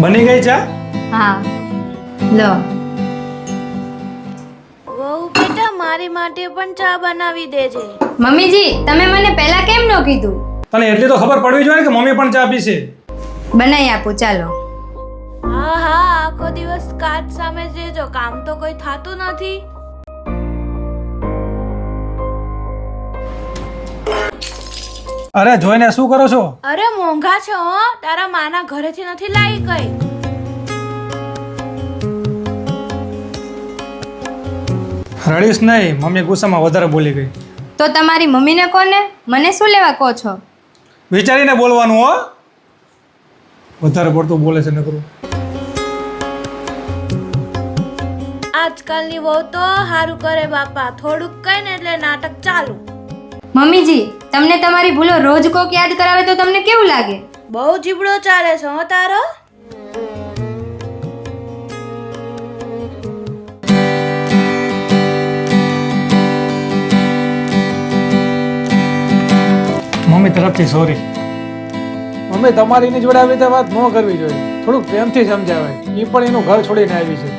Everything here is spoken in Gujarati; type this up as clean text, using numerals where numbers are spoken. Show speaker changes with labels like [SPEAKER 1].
[SPEAKER 1] બની ગઈ ચા?
[SPEAKER 2] હા લો.
[SPEAKER 3] વહુ બેટા મારી માટે પણ ચા બનાવી દેજે.
[SPEAKER 2] મમ્મીજી તમે મને પહેલા કેમ ન કીધું?
[SPEAKER 1] તને એટલી તો ખબર પડવી જોઈએ ને કે મમ્મી પણ ચા પીશે.
[SPEAKER 2] બનાવી આપું ચાલો.
[SPEAKER 3] હા હા આખો દિવસ કાચ સામે જ રહેજો, કામ તો કોઈ થાતું નથી.
[SPEAKER 1] અરે જોઈને શું કરો છો?
[SPEAKER 3] અરે મોંઘા છે હો, તારા માના ઘરેથી નથી લાવી કઈ.
[SPEAKER 1] રડીશ નહીં, મમ્મી ગુસ્સામાં વધારે બોલી ગઈ.
[SPEAKER 2] તો તમારી મમ્મીને કોને? મને શું લેવા કહો છો?
[SPEAKER 1] વિચારીને બોલવાનું હો, વધારે પડતું બોલે છે નકરું.
[SPEAKER 3] આજકાલની વહુ તો હારું કરે બાપા, થોડુંક કઈ ને એટલે નાટક ચાલુ.
[SPEAKER 2] મમ્મીજી તમને તમારી ભૂલો રોજ કોક યાદ કરાવે તો તમને કેવું લાગે?
[SPEAKER 3] બહુ જીબડો ચાલે છે હો તારો.
[SPEAKER 1] મમ્મી તરફથી સોરી.
[SPEAKER 4] મમ્મી તમારી જોડે આવી રીતે વાત ન કરવી જોઈએ. થોડુંક પ્રેમથી સમજાવે. એ પણ એનું ઘર છોડીને આવી છે.